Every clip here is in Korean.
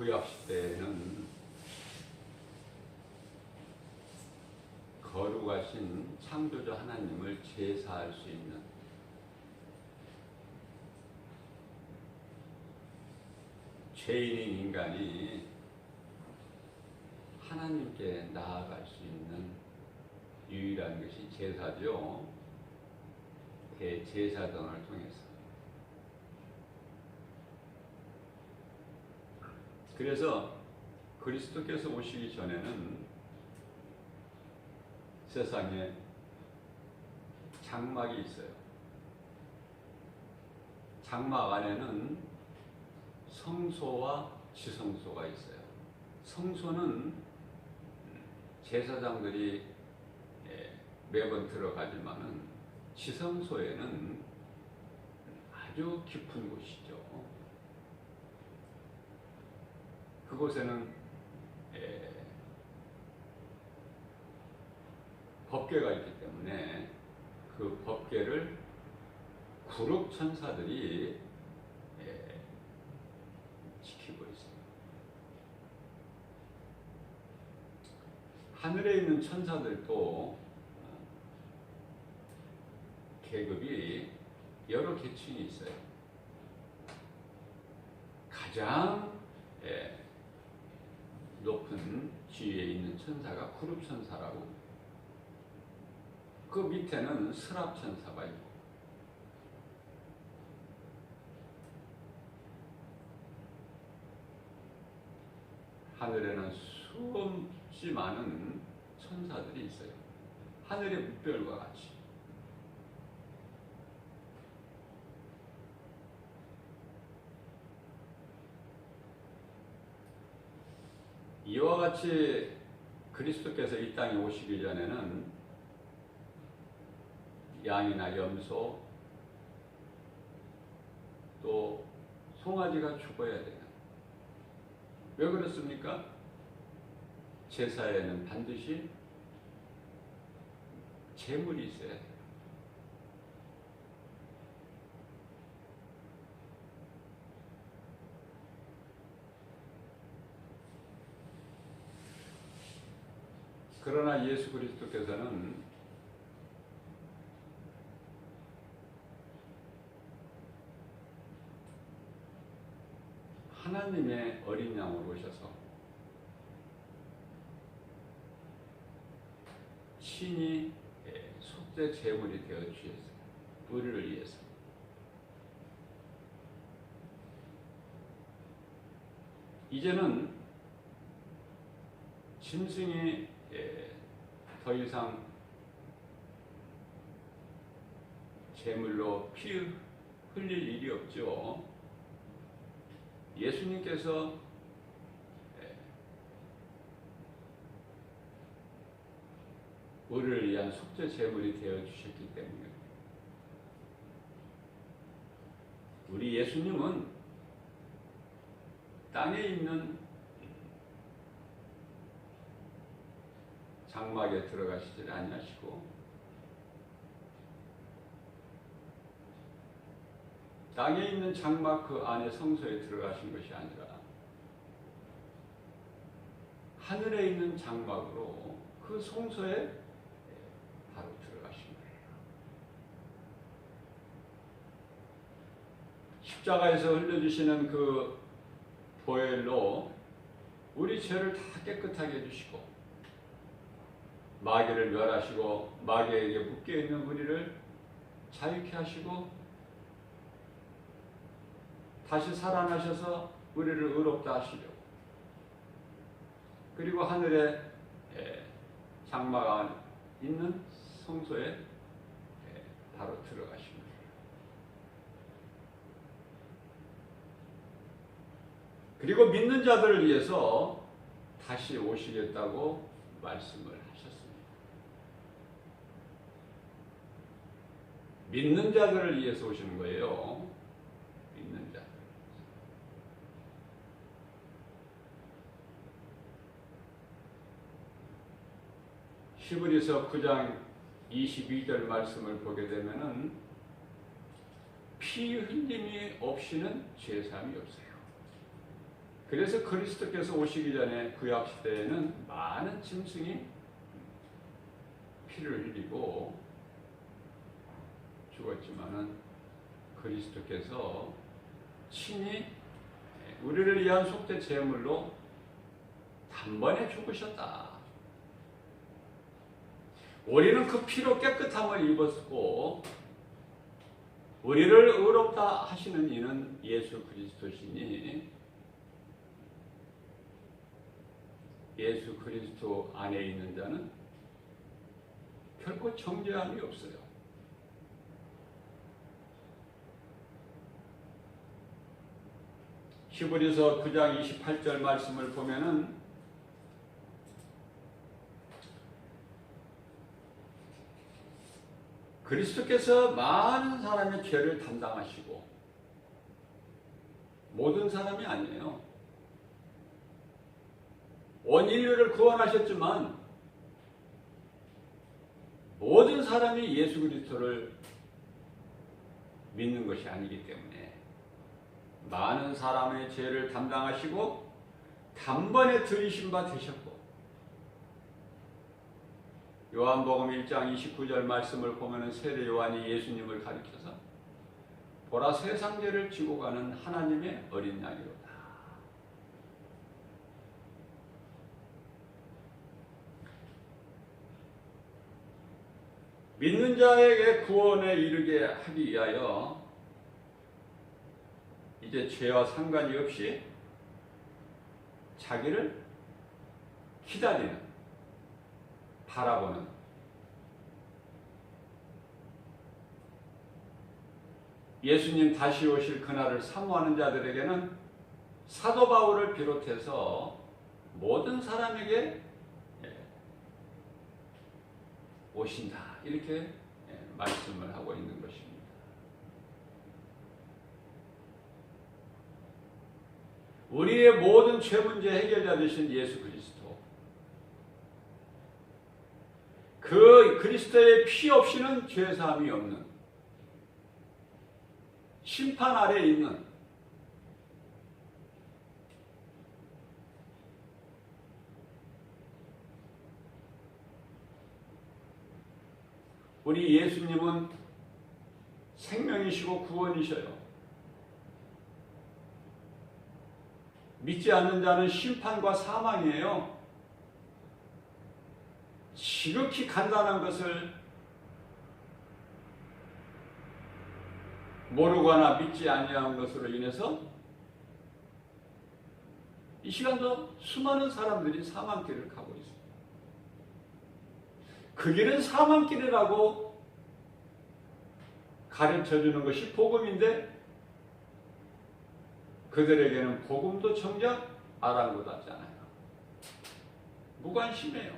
구약 시대에는 거룩하신 창조주 하나님을 제사할 수 있는 죄인인 인간이 하나님께 나아갈 수 있는 유일한 것이 제사죠. 대제사장을 통해서. 그래서 그리스도께서 오시기 전에는 세상에 장막이 있어요. 장막 안에는 성소와 지성소가 있어요. 성소는 제사장들이 매번 들어가지만은 지성소에는 아주 깊은 곳이죠. 그곳에는 법궤가 있기 때문에 그 법궤를 구룹 천사들이 지키고 있습니다. 하늘에 있는 천사들도 계급이 여러 계층이 있어요. 가장 높은 지위에 있는 천사가 구룹 천사라고, 그 밑에는 스랍 천사가 있고, 하늘에는 수없이 많은 천사들이 있어요. 하늘의 물별과 같이. 이와 같이 그리스도께서 이 땅에 오시기 전에는 양이나 염소 또 송아지가 죽어야 돼요. 왜 그렇습니까? 제사에는 반드시 제물이 있어야 돼요. 그러나 예수 그리스도께서는 하나님의 어린 양으로 오셔서 친히 속죄 제물이 되어 주셨어요. 우리를 위해서. 이제는 짐승이 더 이상 제물로 피 흘릴 일이 없죠. 예수님께서 우리를 위한 속죄 제물이 되어 주셨기 때문에, 우리 예수님은 땅에 있는 장막에 들어가시지 아니하시고 땅에 있는 장막 그 안에 성소에 들어가신 것이 아니라 하늘에 있는 장막으로 그 성소에 바로 들어가신 거예요. 십자가에서 흘려주시는 그 보혈로 우리 죄를 다 깨끗하게 해주시고 마귀를 멸하시고 마귀에게 묶여있는 우리를 자유케 하시고 다시 살아나셔서 우리를 의롭다 하시려고, 그리고 하늘에 장막 안에 있는 성소에 바로 들어가신 거예요. 그리고 믿는 자들을 위해서 다시 오시겠다고 말씀을 하셨습니다. 믿는 자들을 위해서 오시는 거예요. 믿는 자. 히브리서 9장 22절 말씀을 보게 되면은 피 흘림이 없이는 죄사함이 없어요. 그래서 그리스도께서 오시기 전에 구약 시대에는 많은 짐승이 피를 흘리고 죽었지만은 그리스도께서 친히 우리를 위한 속죄 제물로 단번에 죽으셨다. 우리는 그 피로 깨끗함을 입었고 우리를 의롭다 하시는 이는 예수 그리스도시니 예수 그리스도 안에 있는 자는 결코 정죄함이 없어요. 히브리서 9장 28절 말씀을 보면은 그리스도께서 많은 사람의 죄를 담당하시고 모든 사람이 아니에요. 온 인류를 구원하셨지만 모든 사람이 예수 그리스도를 믿는 것이 아니기 때문에 많은 사람의 죄를 담당하시고 단번에 들이신 바 되셨고 요한복음 1장 29절 말씀을 보면 세례 요한이 예수님을 가리켜서 보라 세상 죄를 지고 가는 하나님의 어린 양이로다. 믿는 자에게 구원에 이르게 하기 위하여 이제 죄와 상관이 없이 자기를 기다리는, 바라보는 예수님 다시 오실 그날을 사모하는 자들에게는 사도 바울을 비롯해서 모든 사람에게 오신다. 이렇게 말씀을 하고 있는 것입니다. 우리의 모든 죄 문제 해결자 되신 예수 그리스도, 그 그리스도의 피 없이는 죄 사함이 없는 심판 아래에 있는 우리 예수님은 생명이시고 구원이셔요. 믿지 않는 자는 심판과 사망이에요. 지극히 간단한 것을 모르거나 믿지 아니한 것으로 인해서 이 시간도 수많은 사람들이 사망길을 가고 있습니다. 그 길은 사망길이라고 가르쳐주는 것이 복음인데 그들에게는 복음도 정작 아랑곳하지 않아요. 무관심해요.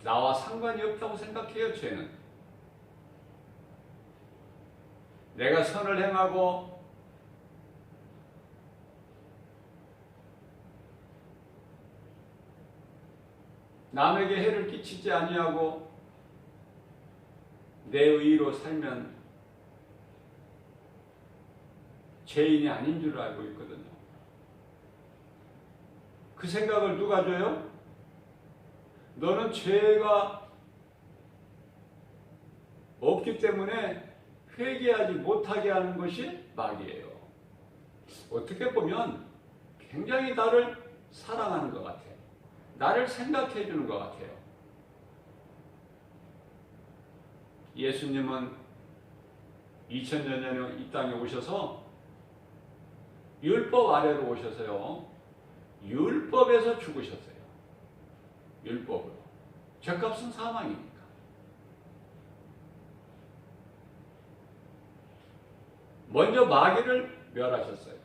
나와 상관이 없다고 생각해요. 죄는 내가 선을 행하고 남에게 해를 끼치지 아니하고 내 의로 살면 죄인이 아닌 줄 알고 있거든요. 그 생각을 누가 줘요? 너는 죄가 없기 때문에 회개하지 못하게 하는 것이 마귀예요. 어떻게 보면 굉장히 나를 사랑하는 것 같아요. 나를 생각해 주는 것 같아요. 예수님은 2000년 전에 이 땅에 오셔서 율법 아래로 오셔서요. 율법에서 죽으셨어요. 율법으로. 죄값은 사망이니까. 먼저 마귀를 멸하셨어요.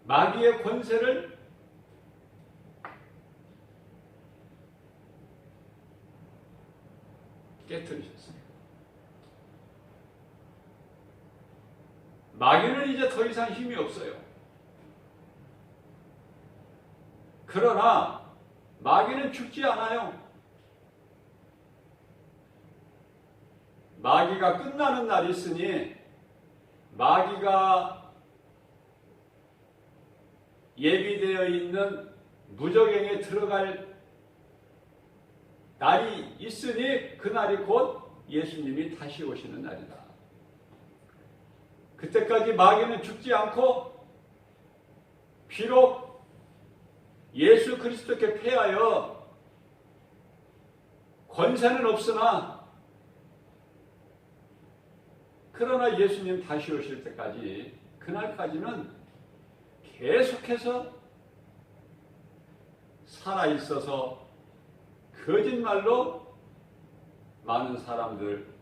마귀의 권세를 깨뜨리셨어요. 마귀는 이제 더 이상 힘이 없어요. 그러나 마귀는 죽지 않아요. 마귀가 끝나는 날이 있으니 마귀가 예비되어 있는 무저갱에 들어갈 날이 있으니 그 날이 곧 예수님이 다시 오시는 날이다. 그때까지 마귀는 죽지 않고 비록 예수 그리스도께 패하여 권세는 없으나 그러나 예수님 다시 오실 때까지 그날까지는 계속해서 살아있어서 거짓말로 많은 사람들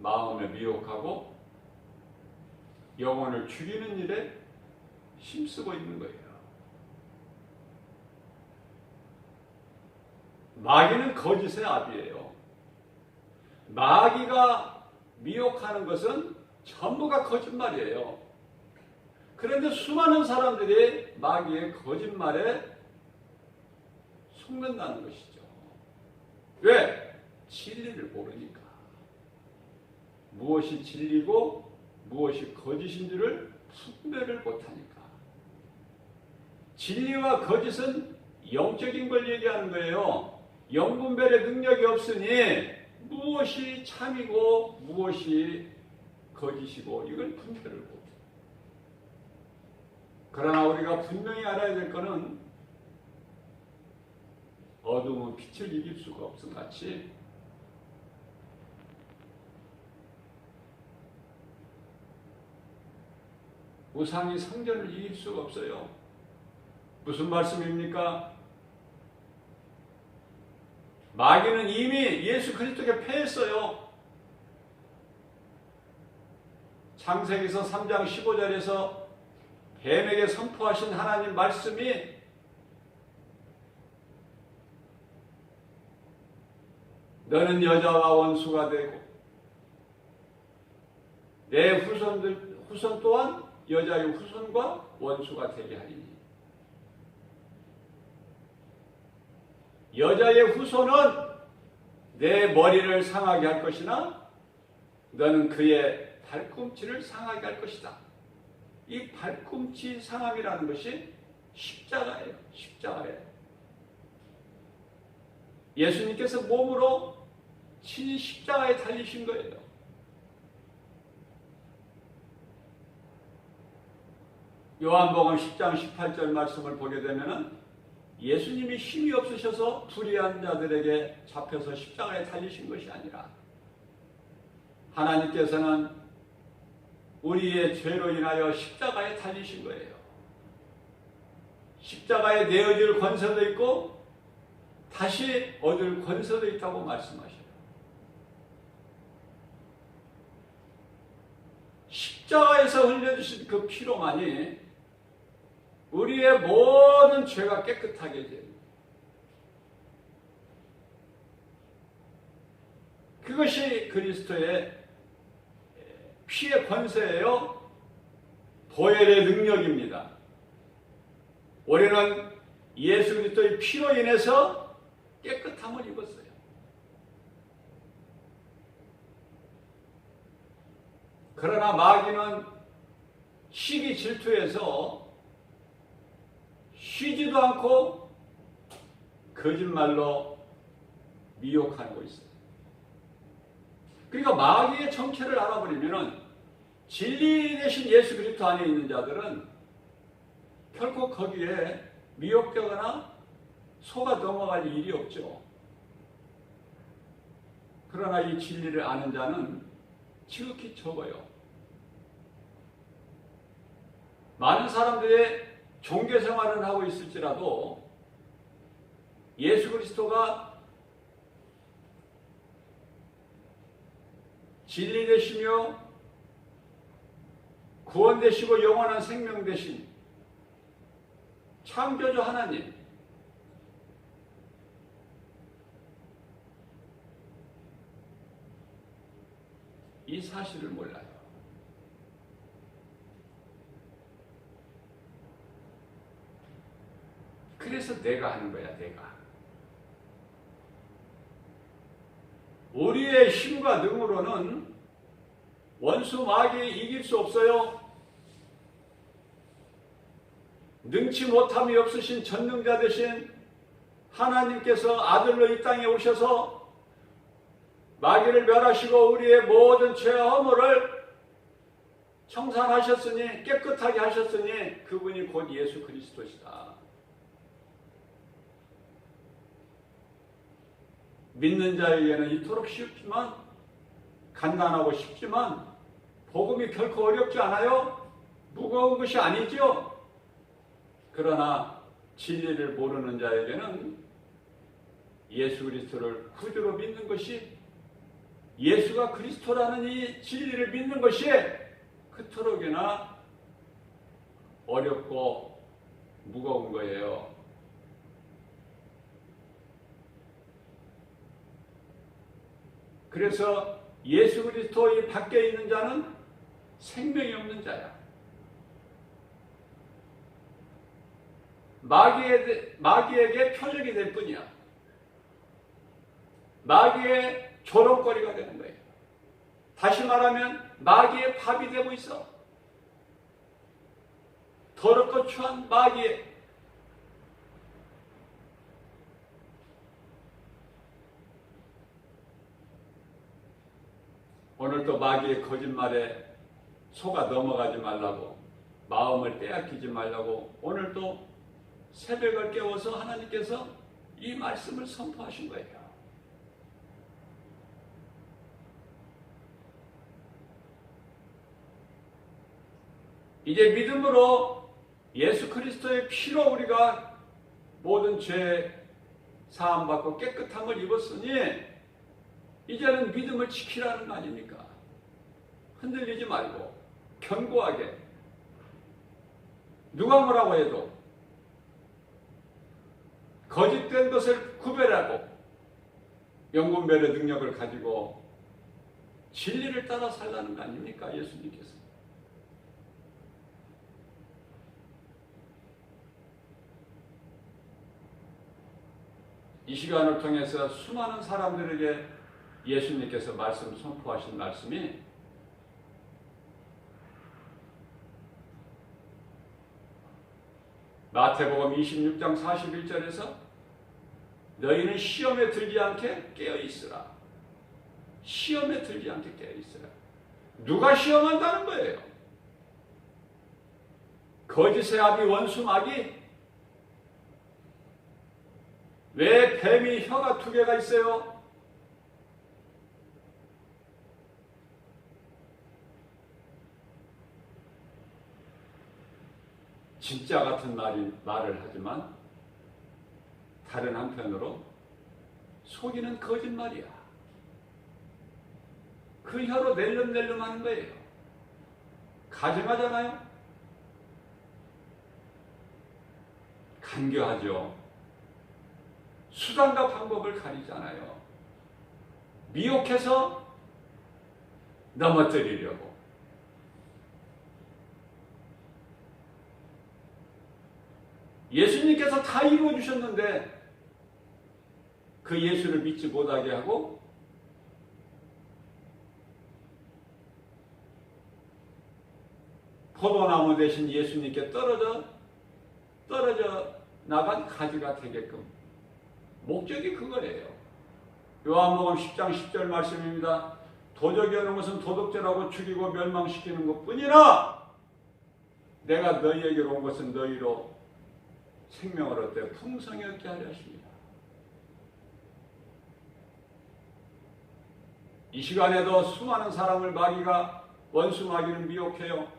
마음을 미혹하고 영혼을 죽이는 일에 힘쓰고 있는 거예요. 마귀는 거짓의 아비예요. 마귀가 미혹하는 것은 전부가 거짓말이에요. 그런데 수많은 사람들이 마귀의 거짓말에 속는다는 것이죠. 왜? 진리를 모르니까. 무엇이 진리고 무엇이 거짓인 줄을 분별을 못하니까. 진리와 거짓은 영적인 걸 얘기하는 거예요. 영분별의 능력이 없으니 무엇이 참이고 무엇이 거짓이고 이걸 분별을 못해요. 그러나 우리가 분명히 알아야 될 것은 어둠은 빛을 이길 수가 없음 같이 우상이 성전을 이길 수가 없어요. 무슨 말씀입니까? 마귀는 이미 예수 그리스도께 패했어요. 창세기서 3장 15절에서 뱀에게 선포하신 하나님 말씀이 너는 여자와 원수가 되고 내 후손 또한 여자의 후손과 원수가 되게 하리니 여자의 후손은 내 머리를 상하게 할 것이나 너는 그의 발꿈치를 상하게 할 것이다. 이 발꿈치 상함이라는 것이 십자가예요. 십자가예요. 예수님께서 몸으로 친히 십자가에 달리신 거예요. 요한복음 10장 18절 말씀을 보게 되면 예수님이 힘이 없으셔서 불의한 자들에게 잡혀서 십자가에 달리신 것이 아니라 하나님께서는 우리의 죄로 인하여 십자가에 달리신 거예요. 십자가에 내어질 권세도 있고 다시 얻을 권세도 있다고 말씀하셔요. 십자가에서 흘려주신 그 피로만이 우리의 모든 죄가 깨끗하게 됩니다. 그것이 그리스도의 피의 권세예요. 보혈의 능력입니다. 우리는 예수 그리스도의 피로 인해서 깨끗함을 입었어요. 그러나 마귀는 시기 질투해서 쉬지도 않고 거짓말로 미혹하고 있어요. 그러니까 마귀의 정체를 알아버리면 진리 대신 예수 그리스도 안에 있는 자들은 결코 거기에 미혹되거나 속아 넘어갈 일이 없죠. 그러나 이 진리를 아는 자는 지극히 적어요. 많은 사람들의 종교 생활을 하고 있을지라도 예수 그리스도가 진리 되시며 구원 되시고 영원한 생명 되신 창조주 하나님, 이 사실을 몰라요. 그래서 내가 하는 거야, 내가. 우리의 힘과 능으로는 원수 마귀 이길 수 없어요. 능치 못함이 없으신 전능자 되신 하나님께서 아들로 이 땅에 오셔서 마귀를 멸하시고 우리의 모든 죄와 허물을 청산하셨으니, 깨끗하게 하셨으니 그분이 곧 예수 그리스도시다. 믿는 자에게는 이토록 쉽지만, 간단하고 쉽지만 복음이 결코 어렵지 않아요. 무거운 것이 아니죠. 그러나 진리를 모르는 자에게는 예수 그리스도를 구주로 믿는 것이, 예수가 그리스도라는 이 진리를 믿는 것이 그토록이나 어렵고 무거운 거예요. 그래서 예수 그리스도 이 밖에 있는 자는 생명이 없는 자야. 마귀에게 표적이 될 뿐이야. 마귀의 조롱거리가 되는 거예요. 다시 말하면 마귀의 밥이 되고 있어. 더럽고 추한 마귀의. 오늘도 마귀의 거짓말에 속아 넘어가지 말라고, 마음을 빼앗기지 말라고 오늘도 새벽을 깨워서 하나님께서 이 말씀을 선포하신 거예요. 이제 믿음으로 예수 그리스도의 피로 우리가 모든 죄 사함받고 깨끗함을 입었으니 이제는 믿음을 지키라는 거 아닙니까? 흔들리지 말고 견고하게, 누가 뭐라고 해도 거짓된 것을 구별하고 영분별의 능력을 가지고 진리를 따라 살라는 거 아닙니까? 예수님께서. 이 시간을 통해서 수많은 사람들에게 예수님께서 말씀 선포하신 말씀이 마태복음 26장 41절에서 너희는 시험에 들지 않게 깨어있으라. 시험에 들지 않게 깨어있으라. 누가 시험한다는 거예요? 거짓의 아비 원수 마귀. 왜 뱀이 혀가 2개가 있어요? 진짜 같은 말을 하지만 다른 한편으로 속이는 거짓말이야. 그 혀로 낼름낼름 하는 거예요. 가증하잖아요. 간교하죠. 수단과 방법을 가리잖아요. 미혹해서 넘어뜨리려고. 예수님께서 다 이루어주셨는데 그 예수를 믿지 못하게 하고 포도나무 대신 예수님께 떨어져 나간 가지가 되게끔 목적이 그거예요. 요한복음 10장 10절 말씀입니다. 도적이 오는 것은 도둑질하고 죽이고 멸망시키는 것뿐이라 내가 너희에게로 온 것은 너희로 생명을 얻되 풍성히 얻게 하려 하십니다. 이 시간에도 수많은 사람을 마귀가, 원수 마귀는 미혹해요.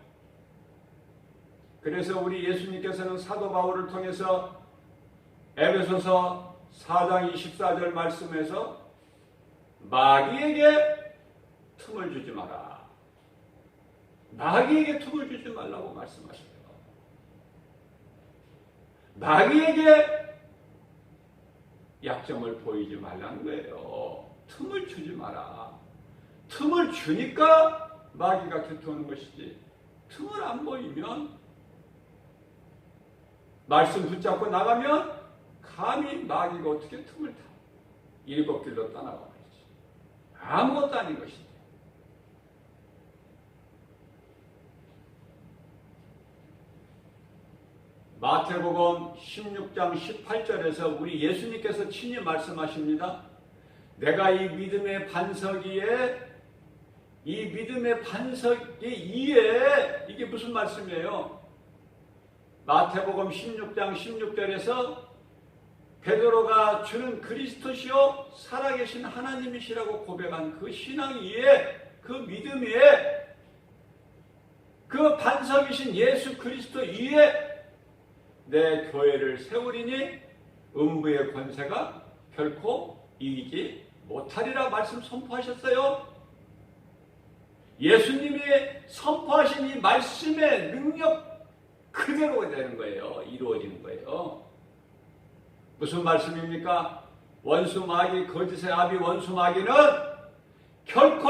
그래서 우리 예수님께서는 사도 바울을 통해서 에베소서 4장 24절 말씀에서 마귀에게 틈을 주지 마라. 마귀에게 틈을 주지 말라고 말씀하셨어요. 마귀에게 약점을 보이지 말라는 거예요. 틈을 주지 마라. 틈을 주니까 마귀가 곁오는 것이지, 틈을 안 보이면, 말씀 붙잡고 나가면 감히 마귀가 어떻게 틈을 타? 7 길로 떠나가 버리지. 아무것도 아닌 것이죠. 마태복음 16장 18절에서 우리 예수님께서 친히 말씀하십니다. 내가 이 믿음의 반석 위에 이게 무슨 말씀이에요? 마태복음 16장 16절에서 베드로가 주는 그리스도시요 살아계신 하나님이시라고 고백한 그 신앙 위에, 그 믿음 위에, 그 반석이신 예수 그리스도 위에 내 교회를 세우리니 음부의 권세가 결코 이기지 못하리라 말씀 선포하셨어요. 예수님이 선포하신 이 말씀의 능력 그대로 되는 거예요. 이루어지는 거예요. 무슨 말씀입니까? 원수 마귀, 거짓의 아비 원수 마귀는 결코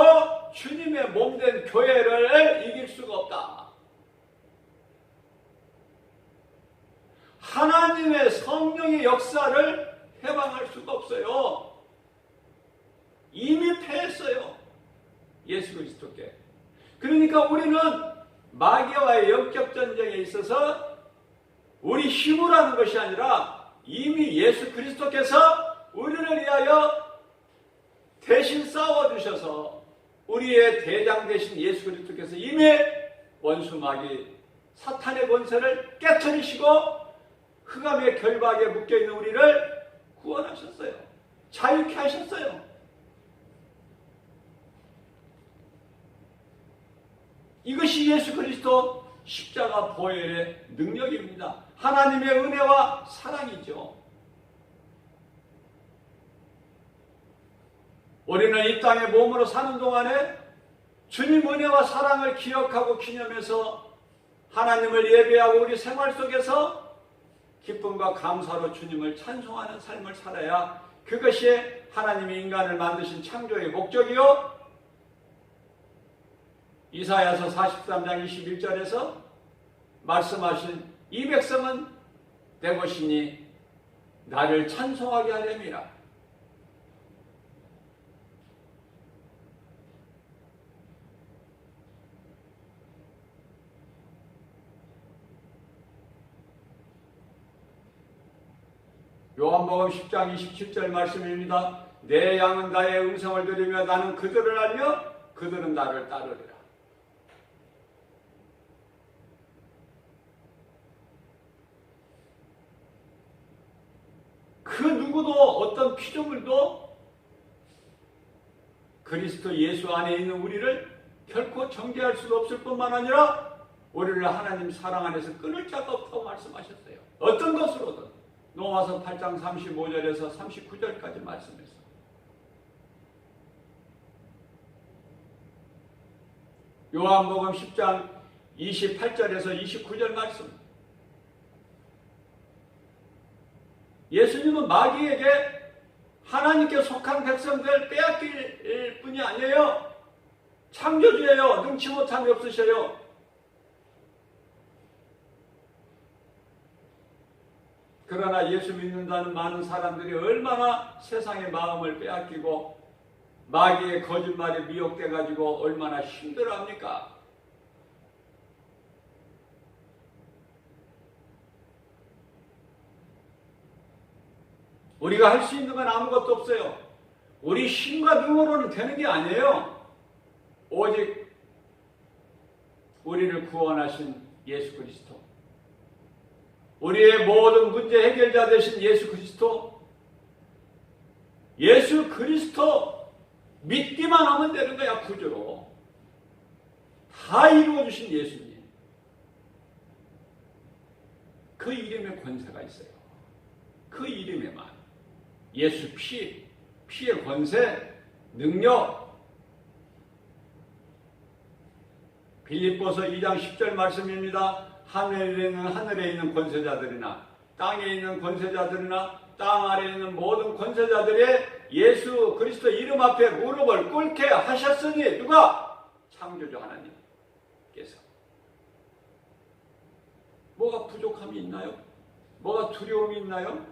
주님의 몸된 교회를 이길 수가 없다. 하나님의 성령의 역사를 해방할 수가 없어요. 이미 패했어요. 예수 그리스도께. 그러니까 우리는 마귀와의 영적 전쟁에 있어서 우리 힘으로 하는 것이 아니라 이미 예수 그리스도께서 우리를 위하여 대신 싸워주셔서 우리의 대장 되신 예수 그리스도께서 이미 원수 마귀 사탄의 권세를 깨트리시고 흑암의 결박에 묶여있는 우리를 구원하셨어요. 자유케 하셨어요. 이것이 예수 그리스도 십자가 보혈의 능력입니다. 하나님의 은혜와 사랑이죠. 우리는 이 땅에 몸으로 사는 동안에 주님 은혜와 사랑을 기억하고 기념해서 하나님을 예배하고 우리 생활 속에서 기쁨과 감사로 주님을 찬송하는 삶을 살아야 그것이 하나님이 인간을 만드신 창조의 목적이요. 이사야서 43장 21절에서 말씀하신 이 백성은 내 것이니 나를 찬송하게 하렵니다. 요한복음 10장 27절 말씀입니다. 내 양은 나의 음성을 들으며 나는 그들을 알며 그들은 나를 따르리라. 그 누구도 어떤 피조물도 그리스도 예수 안에 있는 우리를 결코 정죄할 수가 없을 뿐만 아니라 우리를 하나님 사랑 안에서 끊을 자가 없다고 말씀하셨어요. 어떤 것으로든. 로마서 8장 35절에서 39절까지 말씀했어요. 요한복음 10장 28절에서 29절 말씀. 예수님은 마귀에게 하나님께 속한 백성들 빼앗길 뿐이 아니에요. 창조주예요. 능치 못함이 없으셔요. 그러나 예수 믿는다는 많은 사람들이 얼마나 세상의 마음을 빼앗기고 마귀의 거짓말에 미혹돼가지고 얼마나 힘들어합니까? 우리가 할 수 있는 건 아무것도 없어요. 우리 힘과 능으로는 되는 게 아니에요. 오직 우리를 구원하신 예수 그리스도, 우리의 모든 문제 해결자 되신 예수 그리스도, 예수 그리스도 믿기만 하면 되는 거야. 구주로 다 이루어주신 예수님, 그 이름에 권세가 있어요. 그 이름에만 예수 피의 권세, 능력. 빌립보서 2장 10절 말씀입니다. 하늘에 있는 권세자들이나 땅에 있는 권세자들이나 땅 아래에 있는 모든 권세자들의 예수 그리스도 이름 앞에 무릎을 꿇게 하셨으니 누가? 창조주 하나님께서. 뭐가 부족함이 있나요? 뭐가 두려움이 있나요?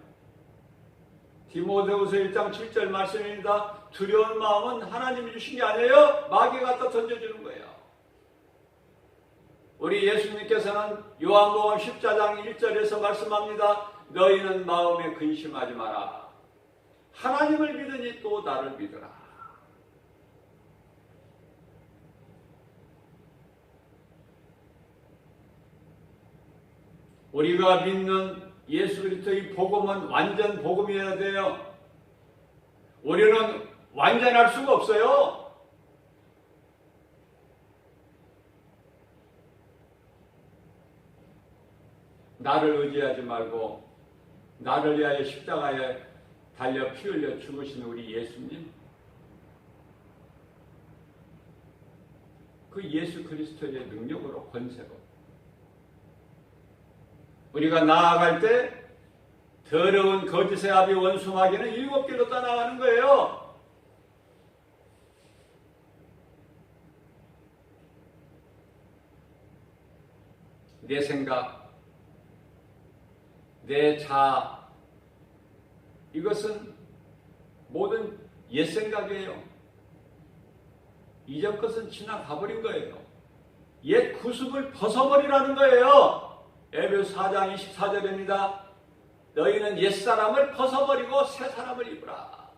디모데후서 1장 7절 말씀입니다. 두려운 마음은 하나님이 주신 게 아니에요. 마귀가 갖다 던져주는 거예요. 우리 예수님께서는 요한복음 14장 1절에서 말씀합니다. 너희는 마음에 근심하지 마라. 하나님을 믿으니 또 나를 믿으라. 우리가 믿는 예수 그리스도의 복음은 완전 복음이어야 돼요. 우리는 완전할 수가 없어요. 나를 의지하지 말고 나를 위하여 십자가에 달려 피 흘려 죽으신 우리 예수님, 그 예수 그리스도의 능력으로 권세로 우리가 나아갈 때 더러운 거짓의 아비 원수마귀는 7개로 떠나가는 거예요. 내 생각, 내 자아, 이것은 모든 옛 생각이에요. 이전 것은 지나가버린 거예요. 옛 구습을 벗어버리라는 거예요. 에베소 4장 24절입니다. 너희는 옛사람을 벗어버리고 새사람을 입으라.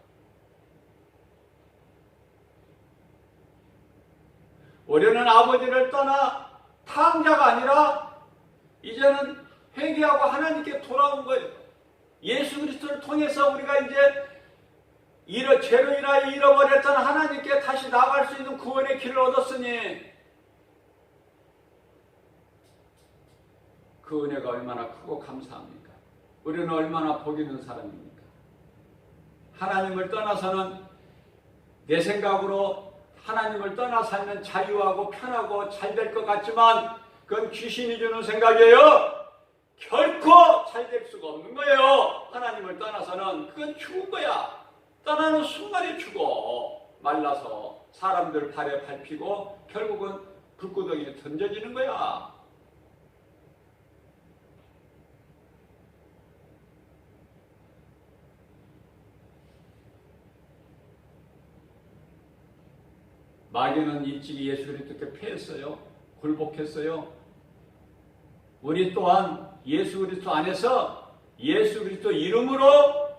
우리는 아버지를 떠나 탕자가 아니라 이제는 회개하고 하나님께 돌아온 거예요. 예수 그리스도를 통해서 우리가 이제 죄로 인하여 잃어버렸던 하나님께 다시 나아갈 수 있는 구원의 길을 얻었으니 그 은혜가 얼마나 크고 감사합니까? 우리는 얼마나 복 있는 사람입니까? 하나님을 떠나서는 내 생각으로 하나님을 떠나 살면 자유하고 편하고 잘 될 것 같지만 그건 귀신이 주는 생각이에요. 결코 잘 될 수가 없는 거예요. 하나님을 떠나서는 그건 죽은 거야. 떠나는 순간에 죽어. 말라서 사람들 발에 밟히고 결국은 불구덩이에 던져지는 거야. 마귀는 일찍이 예수 그리스도께 패했어요. 굴복했어요. 우리 또한 예수 그리스도 안에서 예수 그리스도 이름으로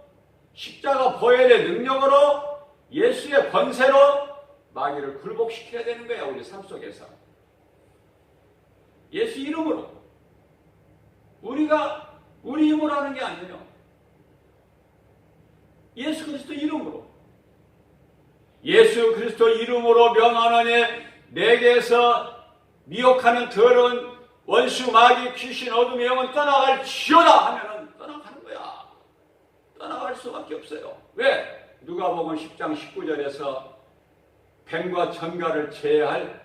십자가 보혈의 능력으로 예수의 권세로 마귀를 굴복시켜야 되는 거야. 우리 삶 속에서. 예수 이름으로. 우리가 우리 힘으로 하는 게 아니에요. 예수 그리스도 이름으로. 예수 그리스도 이름으로 명하노니 내게서 미혹하는 더러운 원수 마귀 귀신 어둠의 영은 떠나갈지어다 하면은 떠나가는 거야. 떠나갈 수밖에 없어요. 왜? 누가복음 10장 19절에서 뱀과 전갈을 제할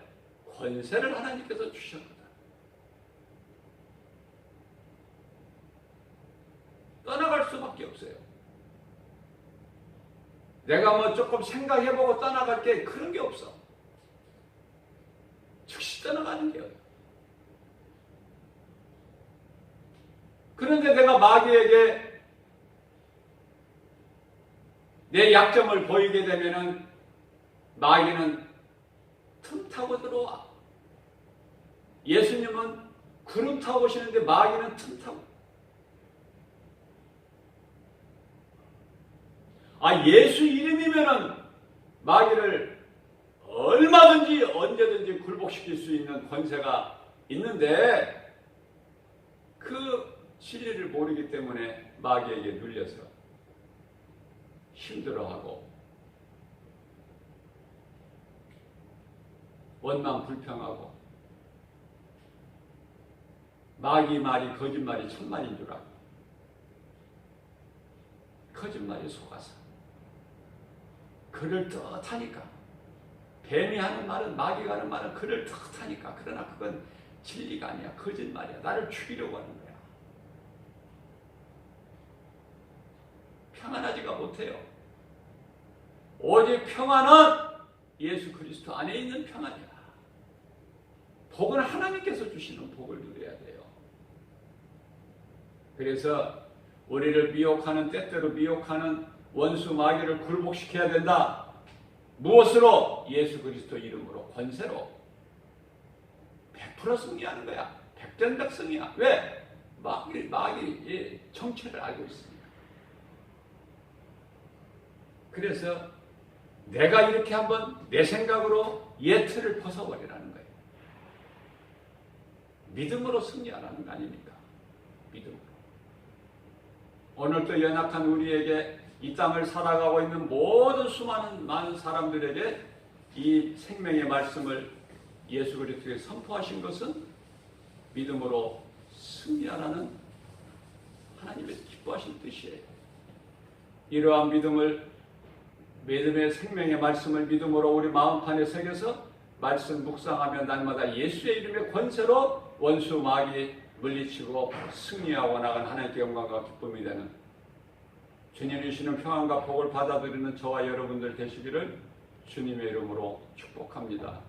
권세를 하나님께서 주셨거든. 떠나갈 수밖에 없어요. 내가 뭐 조금 생각해보고 떠나갈 게 그런 게 없어. 즉시 떠나가는 게요. 그런데 내가 마귀에게 내 약점을 보이게 되면은 마귀는 틈 타고 들어와. 예수님은 구름 타고 오시는데 마귀는 틈 타고. 예수 이름이면은 마귀를 얼마든지 언제든지 굴복시킬 수 있는 권세가 있는데 그 진리를 모르기 때문에 마귀에게 눌려서 힘들어하고 원망 불평하고 마귀 말이 거짓말이 천만인 줄 알고 거짓말이 속아서 그럴듯하니까 뱀이 하는 말은 마귀가 하는 말은 그럴듯하니까 그러나 그건 진리가 아니야. 거짓말이야. 나를 죽이려고 하는 거야. 평안하지가 못해요. 오직 평안은 예수 그리스도 안에 있는 평안이야. 복은 하나님께서 주시는 복을 누려야 돼요. 그래서 우리를 미혹하는 때때로 미혹하는 원수 마귀를 굴복시켜야 된다. 무엇으로? 예수 그리스도 이름으로, 권세로. 100% 승리하는 거야. 백전백승이야. 왜? 마귀의 정체를 알고 있습니다. 그래서 내가 이렇게 한번 내 생각으로 예틀을 벗어버리라는 거예요. 믿음으로 승리하라는 거 아닙니까? 믿음으로. 오늘도 연약한 우리에게 이 땅을 살아가고 있는 모든 많은 사람들에게 이 생명의 말씀을 예수 그리스도에 선포하신 것은 믿음으로 승리하라는 하나님의 기뻐하신 뜻이에요. 이러한 믿음의 생명의 말씀을 믿음으로 우리 마음판에 새겨서 말씀 묵상하며 날마다 예수의 이름의 권세로 원수 마귀 물리치고 승리하고 나간 하나님께 영광과 기쁨이 되는 주님이 주시는 평안과 복을 받아들이는 저와 여러분들 되시기를 주님의 이름으로 축복합니다.